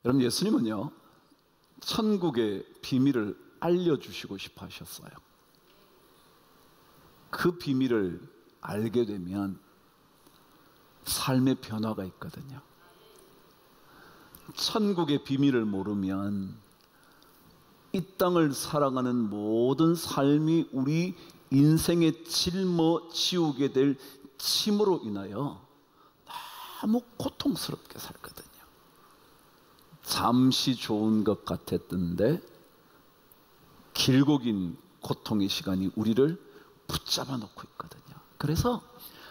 여러분, 예수님은요, 천국의 비밀을 알려주시고 싶어 하셨어요. 그 비밀을 알게 되면 삶의 변화가 있거든요. 천국의 비밀을 모르면 이 땅을 살아가는 모든 삶이 우리 인생에 짊어지우게 될 짐으로 인하여 너무 고통스럽게 살거든요. 잠시 좋은 것 같았던데 길고 긴 고통의 시간이 우리를 붙잡아 놓고 있거든요. 그래서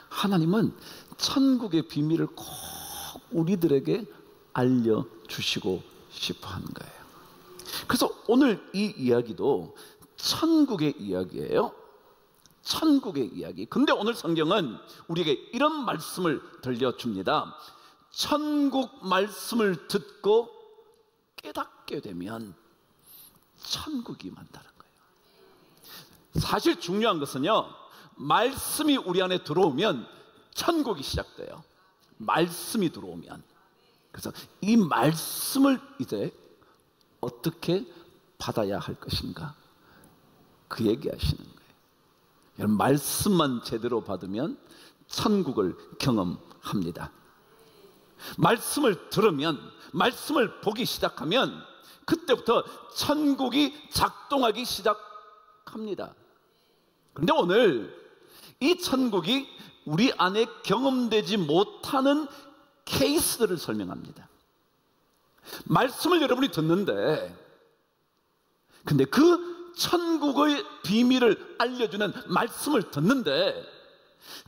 하나님은 천국의 비밀을 꼭 우리들에게 알려주시고 싶어 하는 거예요. 그래서 오늘 이 이야기도 천국의 이야기예요. 천국의 이야기. 근데 오늘 성경은 우리에게 이런 말씀을 들려줍니다. 천국 말씀을 듣고 깨닫게 되면 천국이 만나는 거예요. 사실 중요한 것은요, 말씀이 우리 안에 들어오면 천국이 시작돼요. 말씀이 들어오면. 그래서 이 말씀을 이제 어떻게 받아야 할 것인가, 그 얘기하시는 거예요. 여러분, 말씀만 제대로 받으면 천국을 경험합니다. 말씀을 들으면, 말씀을 보기 시작하면 그때부터 천국이 작동하기 시작합니다. 그런데 오늘 이 천국이 우리 안에 경험되지 못하는 케이스들을 설명합니다. 말씀을 여러분이 듣는데, 근데 그 천국의 비밀을 알려주는 말씀을 듣는데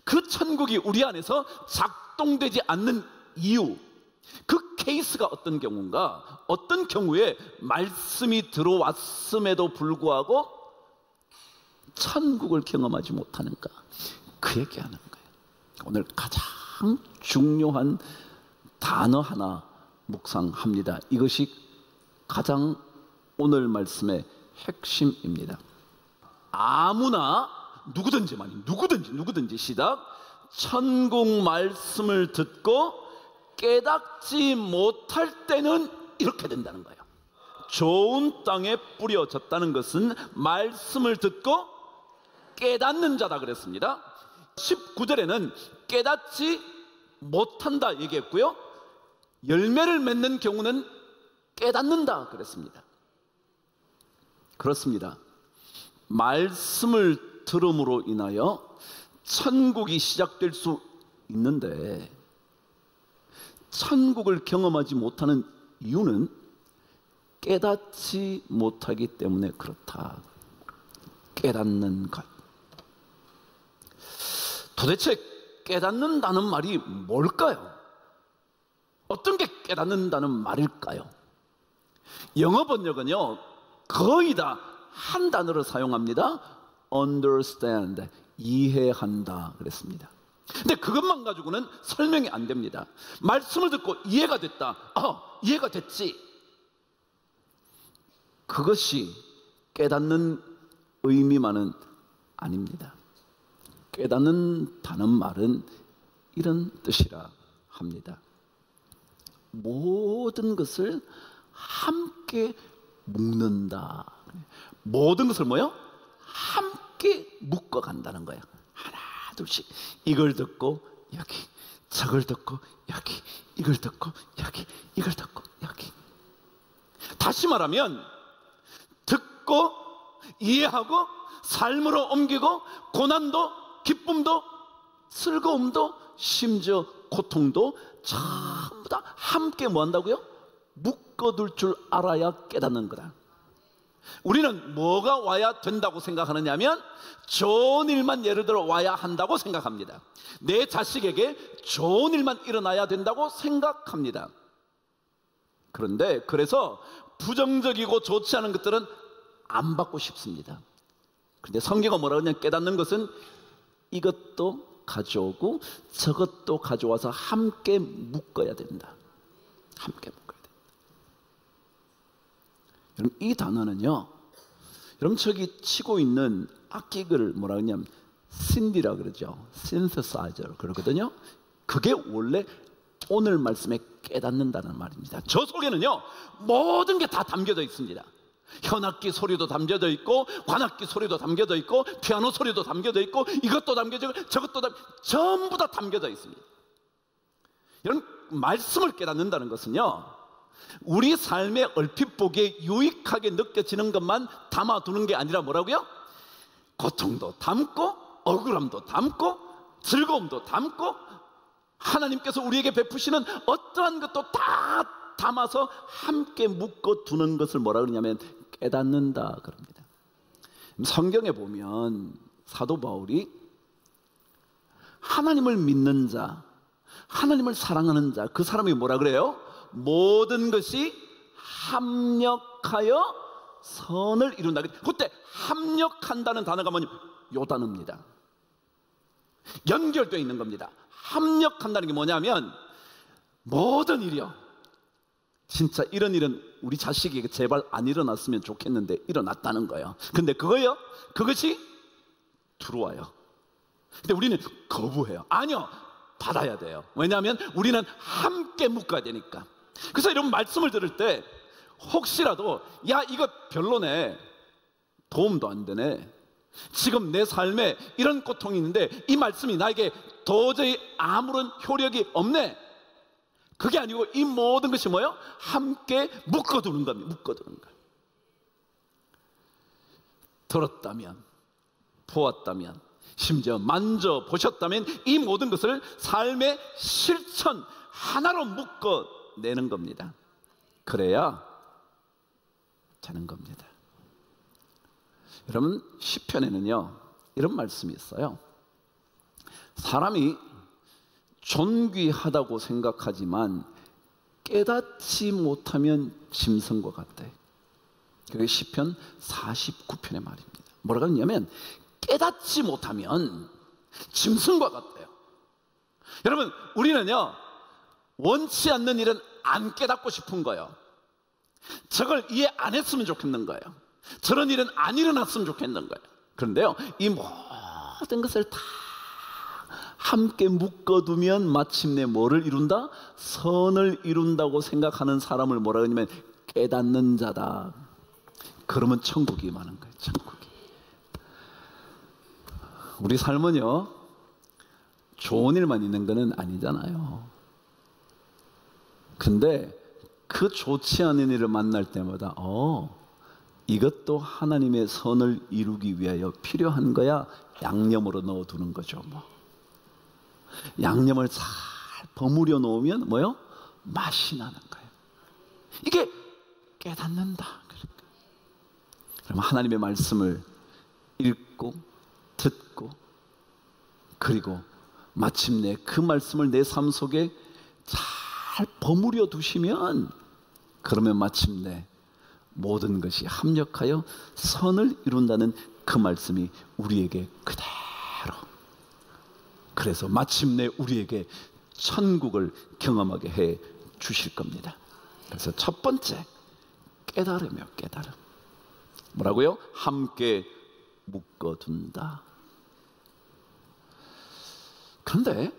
그 천국이 우리 안에서 작동되지 않는 이유, 그 케이스가 어떤 경우인가? 어떤 경우에 말씀이 들어왔음에도 불구하고 천국을 경험하지 못하는가? 그 얘기하는 거예요. 오늘 가장 중요한 단어 하나 묵상합니다. 이것이 가장 오늘 말씀의 핵심입니다. 아무나 누구든지 시작. 천국 말씀을 듣고 깨닫지 못할 때는 이렇게 된다는 거예요. 좋은 땅에 뿌려졌다는 것은 말씀을 듣고 깨닫는 자다 그랬습니다. 19절에는 깨닫지 못한다 얘기했고요, 열매를 맺는 경우는 깨닫는다 그랬습니다. 그렇습니다. 말씀을 들음으로 인하여 천국이 시작될 수 있는데 천국을 경험하지 못하는 이유는 깨닫지 못하기 때문에 그렇다. 깨닫는 것. 도대체 깨닫는다는 말이 뭘까요? 어떤 게 깨닫는다는 말일까요? 영어 번역은요, 거의 다 한 단어를 사용합니다. understand, 이해한다 그랬습니다. 근데 그것만 가지고는 설명이 안 됩니다. 말씀을 듣고 이해가 됐다. 이해가 됐지. 그것이 깨닫는 의미만은 아닙니다. 깨닫는다는 말은 이런 뜻이라 합니다. 모든 것을 함께 묶는다. 모든 것을 뭐요? 함께 묶어간다는 거예요. 하나 둘씩. 이걸 듣고 여기, 저걸 듣고 여기, 이걸 듣고 여기, 이걸 듣고 여기. 다시 말하면 듣고 이해하고 삶으로 옮기고 고난도 기쁨도 즐거움도 심지어 고통도 전부 다 함께 뭐 한다고요? 묶어둘 줄 알아야 깨닫는 거다. 우리는 뭐가 와야 된다고 생각하느냐면 좋은 일만 예를 들어 와야 한다고 생각합니다. 내 자식에게 좋은 일만 일어나야 된다고 생각합니다. 그런데 그래서 부정적이고 좋지 않은 것들은 안 받고 싶습니다. 그런데 성경은 뭐라고 하냐면 깨닫는 것은 이것도 가져오고 저것도 가져와서 함께 묶어야 된다. 함께 묶어야 된다. 여러분, 이 단어는요, 여러분 저기 치고 있는 악기를 뭐라 그러냐면 신디라 그러죠. synthesizer 그러거든요. 그게 원래 오늘 말씀의 깨닫는다는 말입니다. 저 속에는요 모든 게 다 담겨져 있습니다. 현악기 소리도 담겨져 있고, 관악기 소리도 담겨져 있고, 피아노 소리도 담겨져 있고, 이것도 담겨져 있고, 저것도 전부 다 담겨져 있습니다. 이런 말씀을 깨닫는다는 것은요, 우리 삶의 얼핏 보기에 유익하게 느껴지는 것만 담아두는 게 아니라 뭐라고요? 고통도 담고, 억울함도 담고, 즐거움도 담고, 하나님께서 우리에게 베푸시는 어떠한 것도 다 담아서 함께 묶어두는 것을 뭐라 그러냐면 깨닫는다 그럽니다. 성경에 보면 사도 바울이 하나님을 믿는 자, 하나님을 사랑하는 자, 그 사람이 뭐라 그래요? 모든 것이 합력하여 선을 이룬다. 그때 합력한다는 단어가 뭐냐면 요 단어입니다. 연결되어 있는 겁니다. 합력한다는 게 뭐냐면 모든 일이요, 진짜 이런 일은 우리 자식에게 제발 안 일어났으면 좋겠는데 일어났다는 거예요. 근데 그거요, 그것이 들어와요. 근데 우리는 거부해요. 아니요, 받아야 돼요. 왜냐하면 우리는 함께 묶어야 되니까. 그래서 이런 말씀을 들을 때 혹시라도 야 이거 별로네, 도움도 안 되네, 지금 내 삶에 이런 고통이 있는데 이 말씀이 나에게 도저히 아무런 효력이 없네, 그게 아니고 이 모든 것이 뭐예요? 함께 묶어두는 겁니다. 묶어두는 거예요. 들었다면, 보았다면, 심지어 만져보셨다면 이 모든 것을 삶의 실천 하나로 묶어내는 겁니다. 그래야 되는 겁니다. 여러분, 시편에는요 이런 말씀이 있어요. 사람이 존귀하다고 생각하지만 깨닫지 못하면 짐승과 같다. 그게 시편 49편의 말입니다. 뭐라고 하냐면 깨닫지 못하면 짐승과 같아요. 여러분, 우리는요 원치 않는 일은 안 깨닫고 싶은 거예요. 저걸 이해 안 했으면 좋겠는 거예요. 저런 일은 안 일어났으면 좋겠는 거예요. 그런데요, 이 모든 것을 다 함께 묶어두면 마침내 뭐를 이룬다? 선을 이룬다고 생각하는 사람을 뭐라 그러냐면 깨닫는 자다. 그러면 천국이 임하는 거예요. 천국이. 우리 삶은요 좋은 일만 있는 것은 아니잖아요. 근데 그 좋지 않은 일을 만날 때마다 이것도 하나님의 선을 이루기 위하여 필요한 거야, 양념으로 넣어두는 거죠. 양념을 잘 버무려 놓으면 뭐요? 맛이 나는 거예요. 이게 깨닫는다. 그럼 하나님의 말씀을 읽고 듣고 그리고 마침내 그 말씀을 내 삶 속에 잘 버무려 두시면 그러면 마침내 모든 것이 합력하여 선을 이룬다는 그 말씀이 우리에게 그대로, 그래서 마침내 우리에게 천국을 경험하게 해 주실 겁니다. 그래서 첫 번째 깨달음이요, 깨달음. 뭐라고요? 함께 묶어둔다. 그런데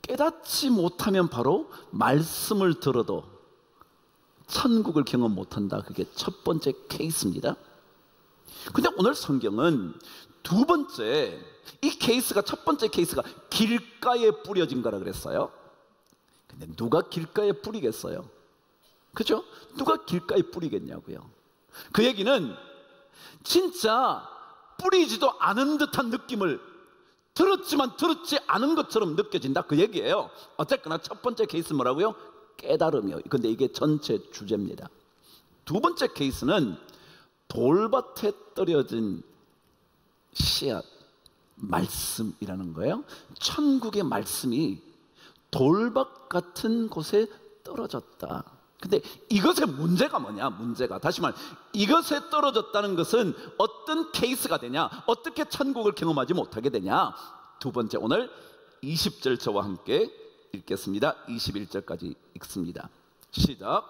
깨닫지 못하면 바로 말씀을 들어도 천국을 경험 못한다. 그게 첫 번째 케이스입니다. 근데 오늘 성경은 두 번째, 이 케이스가, 첫 번째 케이스가 길가에 뿌려진 거라 그랬어요. 근데 누가 길가에 뿌리겠어요? 그죠? 누가 길가에 뿌리겠냐고요. 그 얘기는 진짜 뿌리지도 않은 듯한 느낌을 들었지만 들었지 않은 것처럼 느껴진다, 그 얘기예요. 어쨌거나 첫 번째 케이스 뭐라고요? 깨달음이요. 근데 이게 전체 주제입니다. 두 번째 케이스는 돌밭에 떨어진 씨앗, 말씀이라는 거예요. 천국의 말씀이 돌밭 같은 곳에 떨어졌다. 근데 이것의 문제가 뭐냐? 문제가, 다시 말, 이것에 떨어졌다는 것은 어떤 케이스가 되냐? 어떻게 천국을 경험하지 못하게 되냐? 두 번째, 오늘 20절 저와 함께 읽겠습니다. 21절까지 읽습니다. 시작.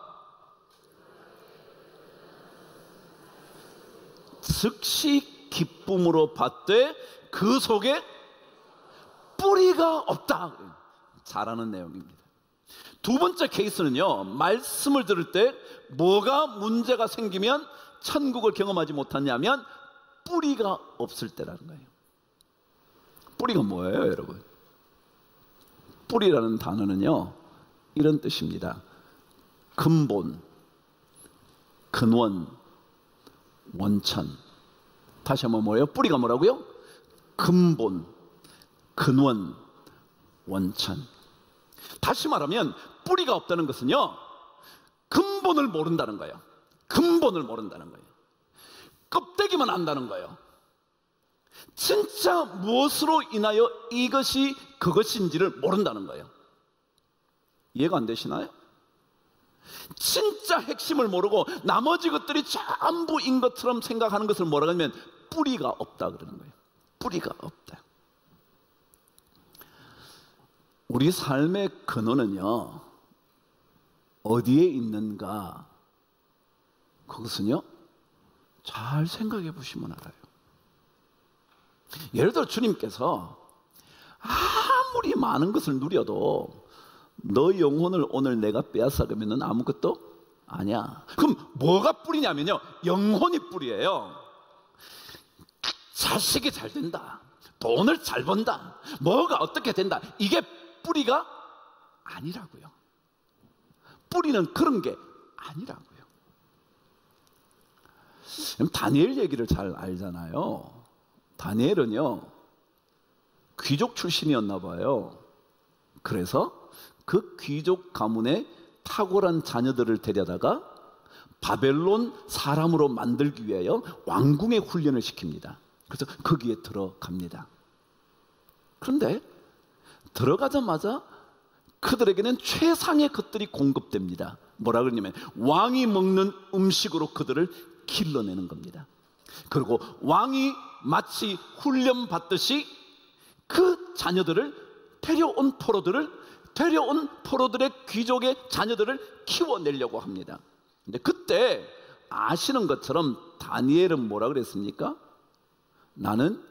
즉시 기쁨으로 받되 그 속에 뿌리가 없다. 잘하는 내용입니다. 두 번째 케이스는요, 말씀을 들을 때 뭐가 문제가 생기면 천국을 경험하지 못하냐면 뿌리가 없을 때라는 거예요. 뿌리가 뭐예요, 여러분? 뿌리라는 단어는요, 이런 뜻입니다. 근본, 근원, 원천. 다시 한번 뭐예요? 뿌리가 뭐라고요? 근본, 근원, 원천. 다시 말하면 뿌리가 없다는 것은요, 근본을 모른다는 거예요. 근본을 모른다는 거예요. 껍데기만 안다는 거예요. 진짜 무엇으로 인하여 이것이 그것인지를 모른다는 거예요. 이해가 안 되시나요? 진짜 핵심을 모르고 나머지 것들이 전부인 것처럼 생각하는 것을 뭐라고 하면 뿌리가 없다 그러는 거예요. 뿌리가 없다. 우리 삶의 근원은요, 어디에 있는가? 그것은요, 잘 생각해 보시면 알아요. 예를 들어 주님께서 아무리 많은 것을 누려도 너 영혼을 오늘 내가 빼앗아가면 넌 아무것도 아니야. 그럼 뭐가 뿌리냐면요, 영혼이 뿌리예요. 자식이 잘 된다, 돈을 잘 번다, 뭐가 어떻게 된다, 이게 뿌리가 아니라고요. 뿌리는 그런 게 아니라고요. 다니엘 얘기를 잘 알잖아요. 다니엘은요, 귀족 출신이었나 봐요. 그래서 그 귀족 가문의 탁월한 자녀들을 데려다가 바벨론 사람으로 만들기 위하여 왕궁의 훈련을 시킵니다. 그래서 거기에 들어갑니다. 그런데 들어가자마자 그들에게는 최상의 것들이 공급됩니다. 뭐라 그러냐면 왕이 먹는 음식으로 그들을 길러내는 겁니다. 그리고 왕이 마치 훈련 받듯이 그 자녀들을 데려온 포로들의 귀족의 자녀들을 키워내려고 합니다. 근데 그때 아시는 것처럼 다니엘은 뭐라 그랬습니까? 나는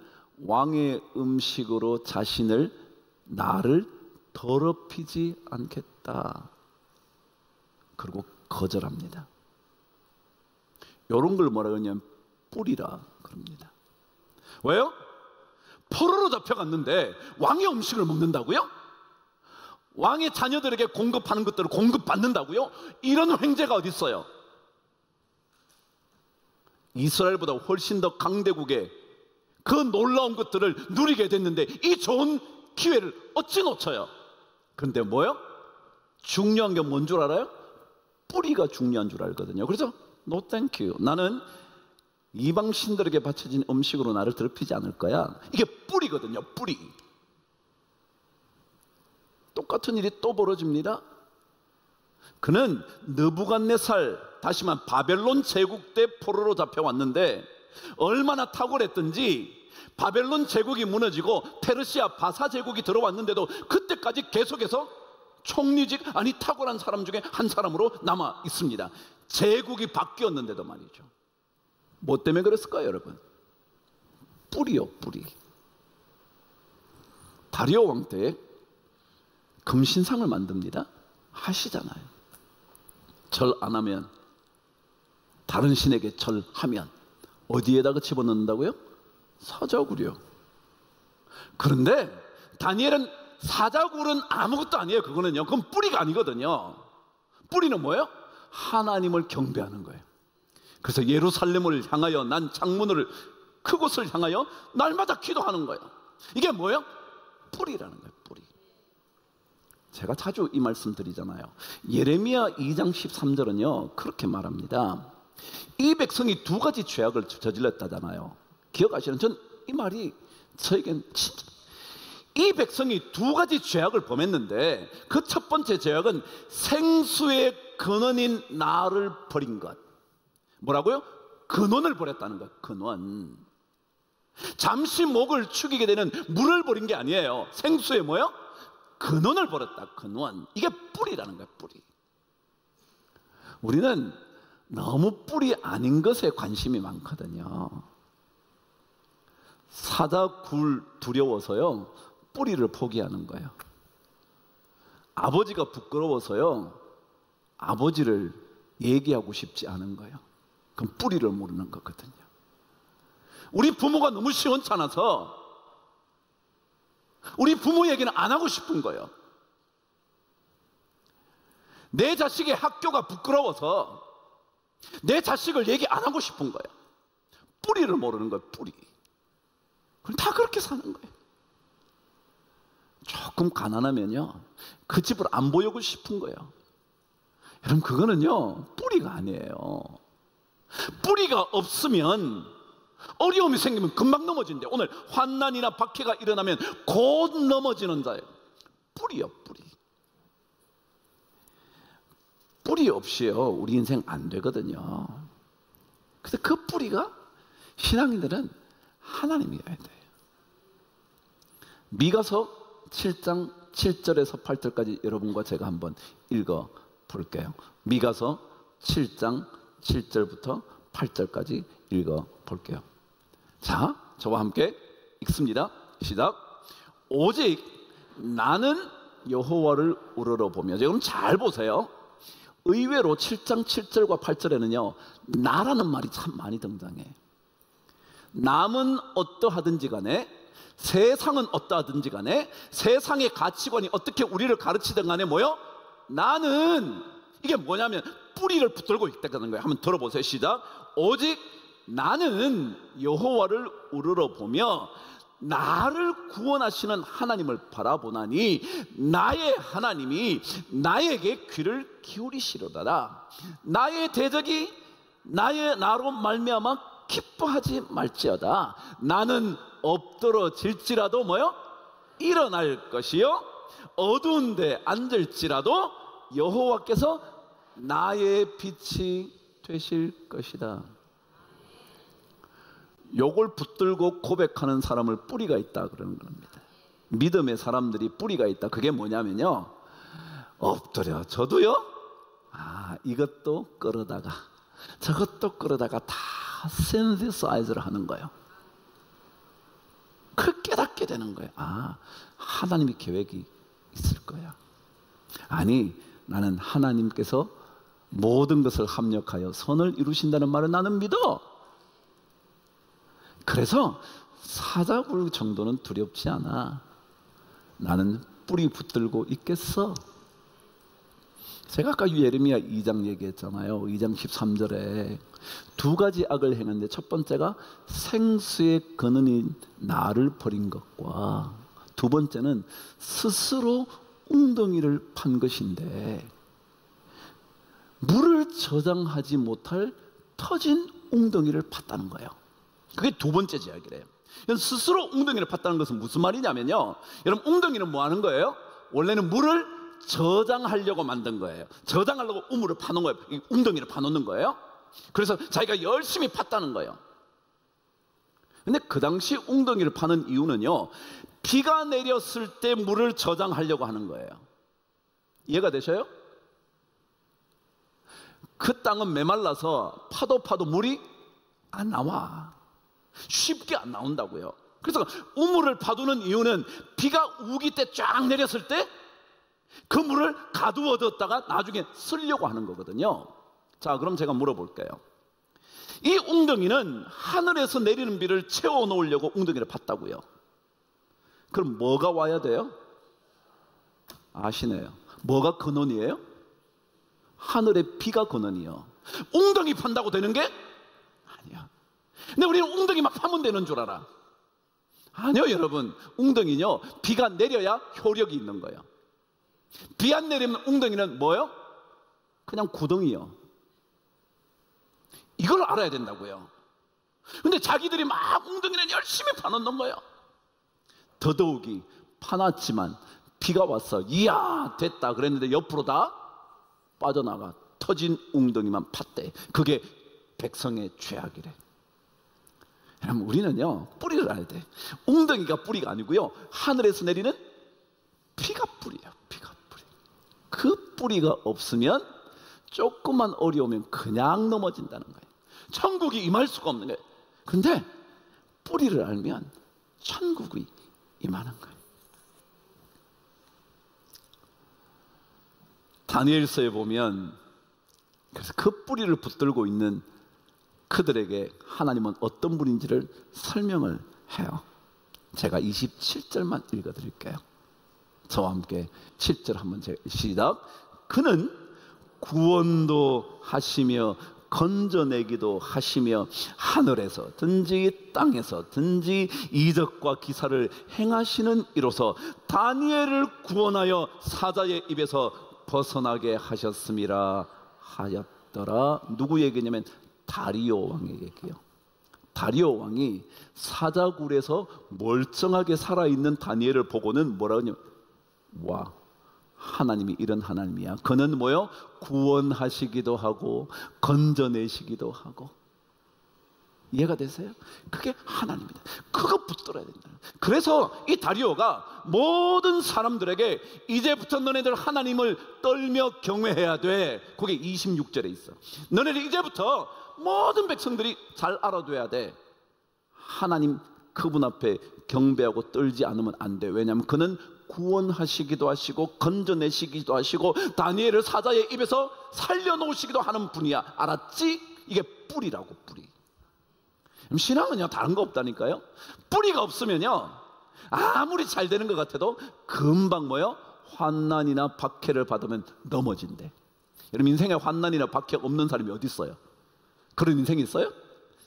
왕의 음식으로 나를 더럽히지 않겠다. 그리고 거절합니다. 이런 걸 뭐라 그러냐면 뿌리라 그럽니다. 왜요? 포로로 잡혀갔는데 왕의 음식을 먹는다고요? 왕의 자녀들에게 공급하는 것들을 공급받는다고요? 이런 횡재가 어디 있어요? 이스라엘보다 훨씬 더 강대국의 그 놀라운 것들을 누리게 됐는데 이 좋은 기회를 어찌 놓쳐요? 근데 뭐요? 중요한 게 뭔 줄 알아요? 뿌리가 중요한 줄 알거든요. 그래서 No thank you. 나는 이방 신들에게 바쳐진 음식으로 나를 더럽히지 않을 거야. 이게 뿌리거든요. 뿌리. 똑같은 일이 또 벌어집니다. 그는 느부갓네살, 다시 말하면 바벨론 제국 때 포로로 잡혀왔는데 얼마나 탁월했던지 바벨론 제국이 무너지고 페르시아 바사 제국이 들어왔는데도 그때까지 계속해서 총리직, 아니 탁월한 사람 중에 한 사람으로 남아 있습니다. 제국이 바뀌었는데도 말이죠. 뭐 때문에 그랬을까요, 여러분? 뿌리요, 뿌리. 다리오 왕 때 금신상을 만듭니다. 하시잖아요. 절 안 하면, 다른 신에게 절하면 어디에다가 집어넣는다고요? 사자굴이요. 그런데 다니엘은 사자굴은 아무것도 아니에요. 그거는요, 그건 뿌리가 아니거든요. 뿌리는 뭐예요? 하나님을 경배하는 거예요. 그래서 예루살렘을 향하여 난 창문을, 그곳을 향하여 날마다 기도하는 거예요. 이게 뭐예요? 뿌리라는 거예요. 뿌리. 제가 자주 이 말씀 드리잖아요. 예레미야 2장 13절은요 그렇게 말합니다. 이 백성이 두 가지 죄악을 저질렀다잖아요. 기억하시는? 전 이 말이 저에겐 진짜, 이 백성이 두 가지 죄악을 범했는데 그 첫 번째 죄악은 생수의 근원인 나를 버린 것. 뭐라고요? 근원을 버렸다는 것. 근원. 잠시 목을 축이게 되는 물을 버린 게 아니에요. 생수의 뭐요? 근원을 버렸다. 근원. 이게 뿌리라는 거예요. 뿌리. 우리는 너무 뿌리 아닌 것에 관심이 많거든요. 사자굴 두려워서요 뿌리를 포기하는 거예요. 아버지가 부끄러워서요, 아버지를 얘기하고 싶지 않은 거예요. 그럼 뿌리를 모르는 거거든요. 우리 부모가 너무 시원찮아서 우리 부모 얘기는 안 하고 싶은 거예요. 내 자식의 학교가 부끄러워서 내 자식을 얘기 안 하고 싶은 거예요. 뿌리를 모르는 거예요, 뿌리. 그럼 다 그렇게 사는 거예요. 조금 가난하면요, 그 집을 안 보여주고 싶은 거예요. 여러분, 그거는요, 뿌리가 아니에요. 뿌리가 없으면 어려움이 생기면 금방 넘어진대요. 오늘 환난이나 박해가 일어나면 곧 넘어지는 자예요. 뿌리요, 뿌리. 뿌리 없이요, 우리 인생 안 되거든요. 그래서 그 뿌리가 신앙인들은 하나님이어야 돼요. 미가서 7장 7절에서 8절까지 여러분과 제가 한번 읽어 볼게요. 미가서 7장 7절부터 8절까지 읽어 볼게요. 자, 저와 함께 읽습니다. 시작. 오직 나는 여호와를 우러러 보며, 지금 잘 보세요. 의외로 7장 7절과 8절에는요, 나라는 말이 참 많이 등장해. 남은 어떠하든지 간에, 세상은 어떠하든지 간에, 세상의 가치관이 어떻게 우리를 가르치든 간에 뭐요? 나는, 이게 뭐냐면 뿌리를 붙들고 있다는 거예요. 한번 들어보세요. 시작. 오직 나는 여호와를 우러러 보며 나를 구원하시는 하나님을 바라보나니 나의 하나님이 나에게 귀를 기울이시로다. 나의 대적이 나로 말미암아 기뻐하지 말지어다. 나는 엎드러질지라도 뭐요? 일어날 것이요, 어두운 데 앉을지라도 여호와께서 나의 빛이 되실 것이다. 요걸 붙들고 고백하는 사람을 뿌리가 있다 그러는 겁니다. 믿음의 사람들이 뿌리가 있다. 그게 뭐냐면요, 엎드려 저도요, 이것도 끌어다가 저것도 끌어다가 다 센시사이즈를 하는 거예요. 그걸 깨닫게 되는 거예요. 하나님의 계획이 있을 거야. 아니, 나는 하나님께서 모든 것을 합력하여 선을 이루신다는 말을 나는 믿어. 그래서 사자굴 정도는 두렵지 않아. 나는 뿌리 붙들고 있겠어. 제가 아까 예레미야 2장 얘기했잖아요. 2장 13절에 두 가지 악을 행했는데, 첫 번째가 생수의 근원인 나를 버린 것과, 두 번째는 스스로 웅덩이를 판 것인데, 물을 저장하지 못할 터진 웅덩이를 팠다는 거예요. 그게 두 번째 제약이래요. 스스로 웅덩이를 팠다는 것은 무슨 말이냐면요, 여러분, 웅덩이는 뭐 하는 거예요? 원래는 물을 저장하려고 만든 거예요. 저장하려고 우물을 파놓은 거예요. 웅덩이를 파놓는 거예요. 그래서 자기가 열심히 팠다는 거예요. 근데 그 당시 웅덩이를 파는 이유는요, 비가 내렸을 때 물을 저장하려고 하는 거예요. 이해가 되셔요? 그 땅은 메말라서 파도 물이 안 나와. 쉽게 안 나온다고요. 그래서 우물을 파두는 이유는 비가 우기 때 쫙 내렸을 때 그 물을 가두어뒀다가 나중에 쓰려고 하는 거거든요. 자, 그럼 제가 물어볼게요. 이 웅덩이는 하늘에서 내리는 비를 채워 놓으려고 웅덩이를 팠다고요. 그럼 뭐가 와야 돼요? 아시네요. 뭐가 근원이에요? 하늘의 비가 근원이요. 웅덩이 판다고 되는 게 아니야. 근데 우리는 웅덩이만 파면 되는 줄 알아. 아니요, 여러분. 웅덩이는요, 비가 내려야 효력이 있는 거예요. 비 안 내리면 웅덩이는 뭐예요? 그냥 구덩이요. 이걸 알아야 된다고요. 근데 자기들이 막 웅덩이는 열심히 파놓는 거예요. 더더욱이 파놨지만 비가 왔어. 이야, 됐다 그랬는데 옆으로 다 빠져나가. 터진 웅덩이만 팠대. 그게 백성의 죄악이래. 여러분, 우리는요, 뿌리를 알아야 돼. 웅덩이가 뿌리가 아니고요, 하늘에서 내리는 비가 뿌리예요. 비가 뿌리. 그 뿌리가 없으면 조금만 어려우면 그냥 넘어진다는 거예요. 천국이 임할 수가 없는 거예요. 근데 뿌리를 알면 천국이 임하는 거예요. 다니엘서에 보면 그래서 그 뿌리를 붙들고 있는 그들에게 하나님은 어떤 분인지를 설명을 해요. 제가 27절만 읽어드릴게요. 저와 함께 7절 한번 시작. 그는 구원도 하시며 건져내기도 하시며 하늘에서든지 땅에서든지 이적과 기사를 행하시는 이로서 다니엘을 구원하여 사자의 입에서 벗어나게 하셨음이라 하였더라. 누구 얘기냐면 다리오 왕의 얘기예요. 다리오 왕이 사자굴에서 멀쩡하게 살아있는 다니엘을 보고는 뭐라고 하냐면, 와, 하나님이 이런 하나님이야. 그는 뭐요? 구원하시기도 하고 건져내시기도 하고. 이해가 되세요? 그게 하나님이다. 그거 붙들어야 된다. 그래서 이 다리오가 모든 사람들에게 이제부터 너네들 하나님을 떨며 경외해야 돼. 그게 26절에 있어. 너네들 이제부터 모든 백성들이 잘 알아둬야 돼. 하나님 그분 앞에 경배하고 떨지 않으면 안 돼. 왜냐하면 그는 구원하시기도 하시고 건져내시기도 하시고 다니엘을 사자의 입에서 살려놓으시기도 하는 분이야. 알았지? 이게 뿌리라고, 뿌리. 신앙은요 다른 거 없다니까요. 뿌리가 없으면요 아무리 잘 되는 것 같아도 금방 뭐요? 환난이나 박해를 받으면 넘어진대. 여러분 인생에 환난이나 박해 없는 사람이 어디 있어요? 그런 인생이 있어요?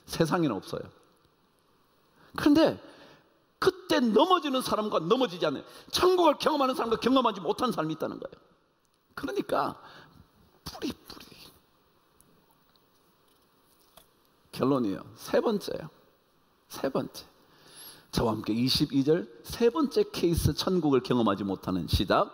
세상에는 없어요. 그런데 그때 넘어지는 사람과 넘어지지 않는, 천국을 경험하는 사람과 경험하지 못한 사람이 있다는 거예요. 그러니까 뿌리. 결론이에요. 세 번째요. 저와 함께 22절 세 번째 케이스, 천국을 경험하지 못하는 시작.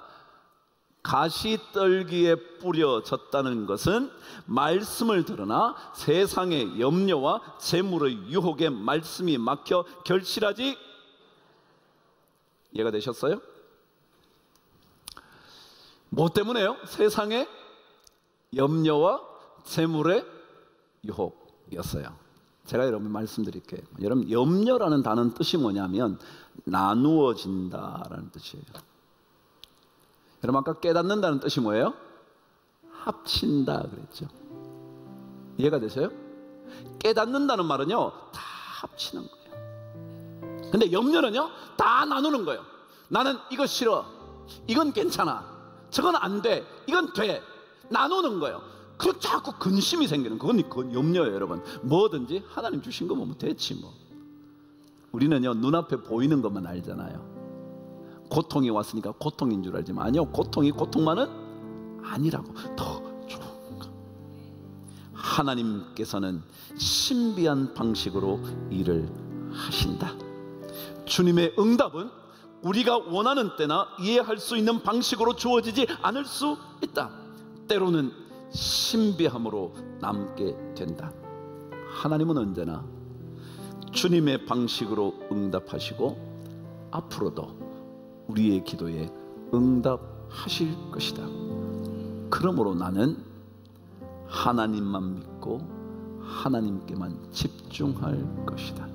가시떨기에 뿌려졌다는 것은 말씀을 들으나 세상의 염려와 재물의 유혹에 말씀이 막혀 결실하지. 이해가 되셨어요? 뭐 때문에요? 세상의 염려와 재물의 유혹이었어요. 제가 여러분 말씀드릴게요. 여러분 염려라는 단어는 뜻이 뭐냐면 나누어진다라는 뜻이에요. 여러분 아까 깨닫는다는 뜻이 뭐예요? 합친다 그랬죠. 이해가 되세요? 깨닫는다는 말은요 다 합치는 거예요. 근데 염려는요 다 나누는 거예요. 나는 이거 싫어, 이건 괜찮아, 저건 안 돼, 이건 돼. 나누는 거예요. 그 자꾸 근심이 생기는 그건 염려예요. 여러분 뭐든지 하나님 주신 거 보면 됐지 뭐. 우리는요 눈앞에 보이는 것만 알잖아요. 고통이 왔으니까 고통인 줄 알지만 아니요, 고통이 고통만은 아니라고. 더 좋은 거. 하나님께서는 신비한 방식으로 일을 하신다. 주님의 응답은 우리가 원하는 때나 이해할 수 있는 방식으로 주어지지 않을 수 있다. 때로는 신비함으로 남게 된다. 하나님은 언제나 주님의 방식으로 응답하시고 앞으로도 우리의 기도에 응답하실 것이다. 그러므로 나는 하나님만 믿고 하나님께만 집중할 것이다.